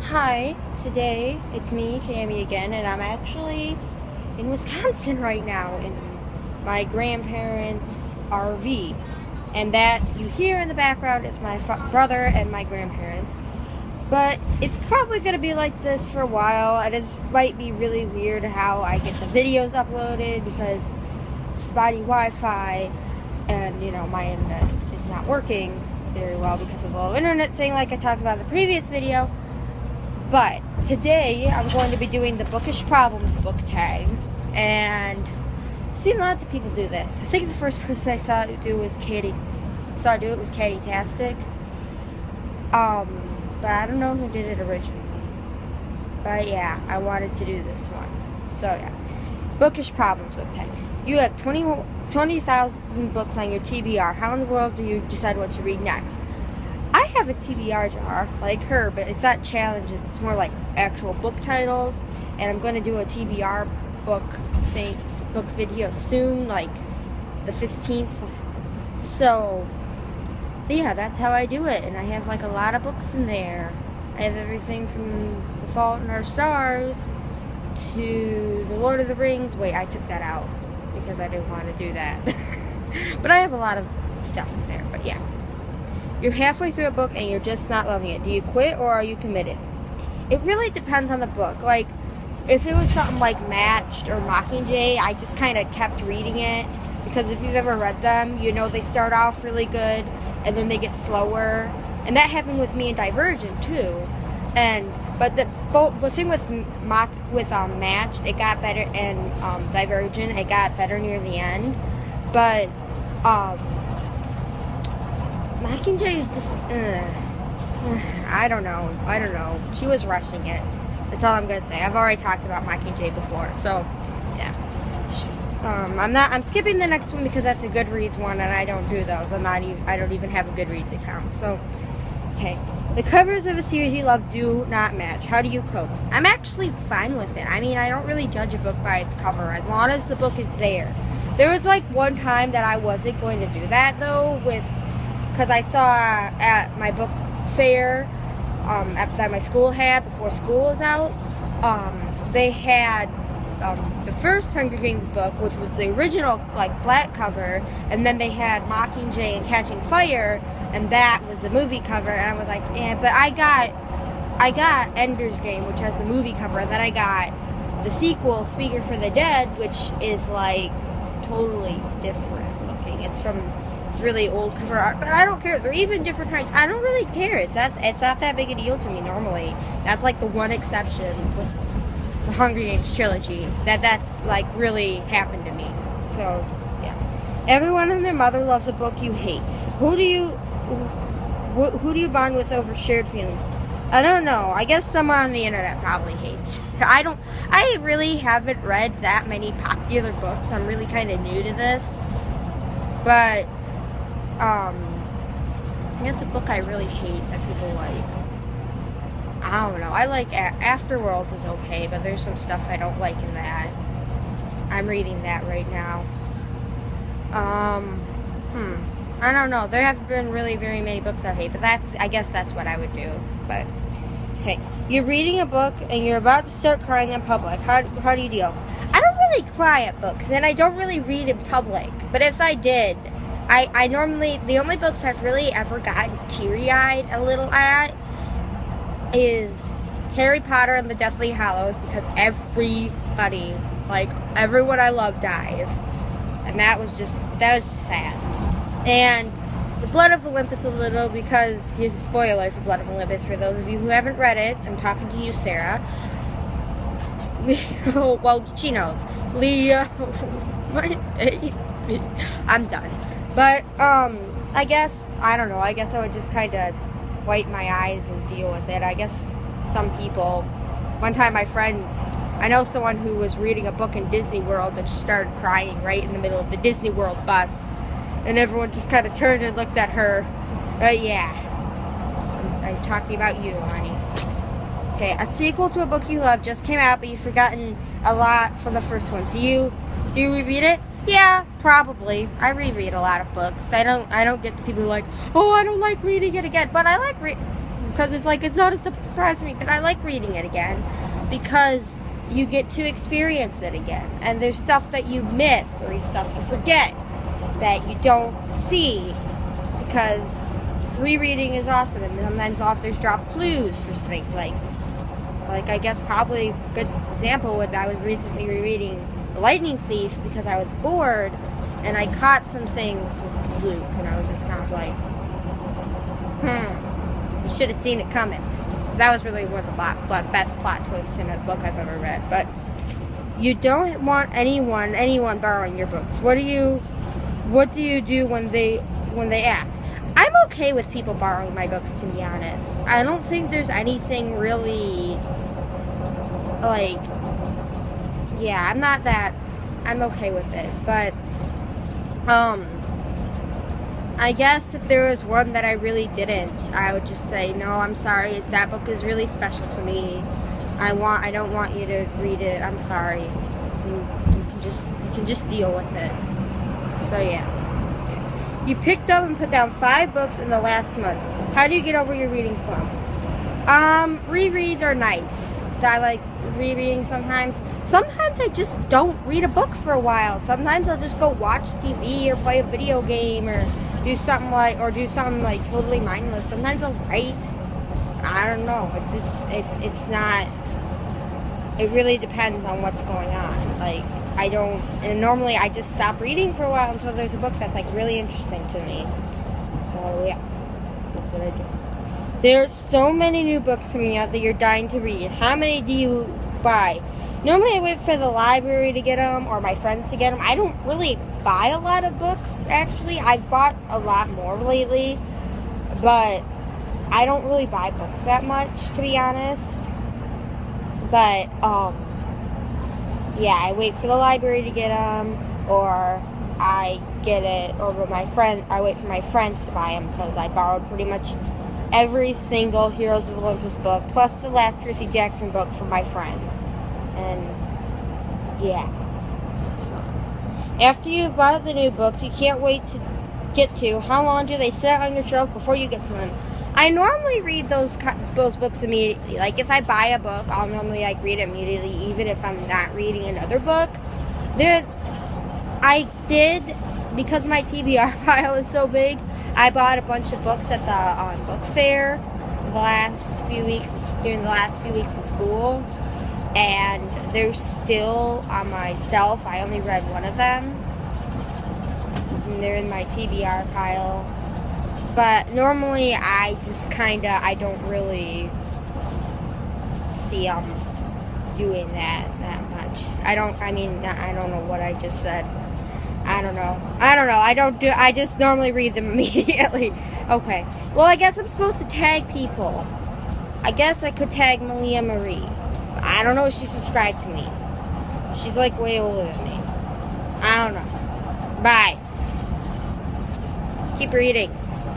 Hi, today it's me, Cami again, and I'm actually in Wisconsin right now in my grandparents' RV. And that you hear in the background is my brother and my grandparents. But it's probably going to be like this for a while. It might be really weird how I get the videos uploaded because spotty Wi-Fi and, my internet is not working very well because of the low internet thing like I talked about in the previous video. But today I'm going to be doing the Bookish Problems book tag, and I've seen lots of people do this. I think the first person I saw do it was Katie-tastic. But I don't know who did it originally. But yeah, I wanted to do this one. So yeah, Bookish Problems book tag. You have 20,000 books on your TBR. How in the world do you decide what to read next? I have a TBR jar like her, but it's not challenges. It's more like actual book titles, and I'm going to do a TBR book video soon, like the 15th. So yeah, that's how I do it, and I have like a lot of books in there. I have everything from The Fault in Our Stars to The Lord of the Rings. Wait, I took that out because I didn't want to do that. But I have a lot of stuff in there. But yeah. You're halfway through a book and you're just not loving it. Do you quit or are you committed? It really depends on the book. Like, if it was something like Matched or Mockingjay, I just kind of kept reading it. Because if you've ever read them, they start off really good and then they get slower. And that happened with me in Divergent, too. But the thing with Matched, it got better, and Divergent, it got better near the end. But, Mockingjay just, I don't know. She was rushing it. That's all I'm gonna say. I've already talked about Mockingjay before, so yeah. I'm skipping the next one because that's a Goodreads one, and I don't do those. I don't even have a Goodreads account. So, okay. The covers of a series you love do not match. How do you cope? I'm actually fine with it. I mean, I don't really judge a book by its cover as long as the book is there. There was like one time that I wasn't going to do that though because I saw at my book fair that my school had before school was out, they had the first Hunger Games book, which was the original like black cover, and then they had Mockingjay and Catching Fire, and that was the movie cover. And I was like, but I got Ender's Game, which has the movie cover, and then I got the sequel, Speaker for the Dead, which is like totally different looking. It's really old cover art, but I don't care. They're even different kinds. I don't really care. It's not that big a deal to me normally. That's like the one exception with the Hunger Games trilogy that's like really happened to me. So yeah, everyone and their mother loves a book you hate. Who do you bond with over shared feelings? I don't know. I guess someone on the internet probably hates. I really haven't read that many popular books. I'm really kind of new to this, but it's a book I really hate that people like. I don't know. I like Afterworld is okay, but there's some stuff I don't like in that. I'm reading that right now. I don't know. There haven't been really very many books I hate, but I guess that's what I would do. But okay, you're reading a book and you're about to start crying in public. How do you deal? I don't really cry at books, and I don't really read in public. But if I did, I normally, the only books I've really ever gotten teary-eyed a little at is Harry Potter and the Deathly Hallows, because everyone I love dies. And that was sad. And The Blood of Olympus a little, because here's a spoiler for Blood of Olympus for those of you who haven't read it. I'm talking to you, Sarah. Well, she knows. Leo, my baby. I'm done. But, I guess I would just kind of wipe my eyes and deal with it. I guess some people, one time I know someone who was reading a book in Disney World and she started crying right in the middle of the Disney World bus. And everyone just kind of turned and looked at her. Yeah. I'm talking about you, honey. Okay, a sequel to a book you love just came out, but you've forgotten a lot from the first one. Do you reread it? Yeah, probably. I reread a lot of books. I don't get the people who are like, oh, I don't like reading it again. But I like because it's like, it's not a surprise to me, but I like reading it again because you get to experience it again. And there's stuff that you missed or stuff you forget that you don't see because rereading is awesome. And sometimes authors drop clues for things like I guess probably a good example would, I was recently rereading The Lightning Thief because I was bored and I caught some things with Luke and I was just kind of like, you should have seen it coming. That was really one of the best plot twists in a book I've ever read. But you don't want anyone borrowing your books. What do you do when they ask? I'm okay with people borrowing my books, to be honest. I don't think there's anything really, like, yeah, I'm okay with it. But, I guess if there was one that I really didn't, I would just say, no, I'm sorry, that book is really special to me. I don't want you to read it, I'm sorry. You can just deal with it. So, yeah. You picked up and put down 5 books in the last month. How do you get over your reading slump? Rereads are nice. I like rereading sometimes. Sometimes I just don't read a book for a while. Sometimes I'll just go watch TV or play a video game or do something like totally mindless. Sometimes I'll write. I don't know. It's not. It really depends on what's going on. Like, and normally I just stop reading for a while until there's a book that's like really interesting to me. So yeah, that's what I do. There's so many new books coming out that you're dying to read. How many do you buy? Normally I wait for the library to get them or my friends to get them. I don't really buy a lot of books, actually. I've bought a lot more lately, but I don't really buy books that much, to be honest. But, yeah, I wait for the library to get them, or I get it, or I wait for my friends to buy them, because I borrowed pretty much every single Heroes of Olympus book, plus the last Percy Jackson book from my friends. And, yeah. So, after you've bought the new books, you can't wait to get to, how long do they sit on your shelf before you get to them? I normally read those books immediately. Like, if I buy a book, I'll normally, read it immediately, even if I'm not reading another book. I did, because my TBR pile is so big, I bought a bunch of books at the book fair during the last few weeks of school. And they're still on my shelf. I only read one of them. And they're in my TBR pile. But normally I just I don't really see doing that much. I don't know what I just said. I don't know. I just normally read them immediately. Okay. Well, I guess I'm supposed to tag people. I guess I could tag Malia Marie. I don't know if she subscribed to me. She's like way older than me. I don't know. Bye. Keep reading.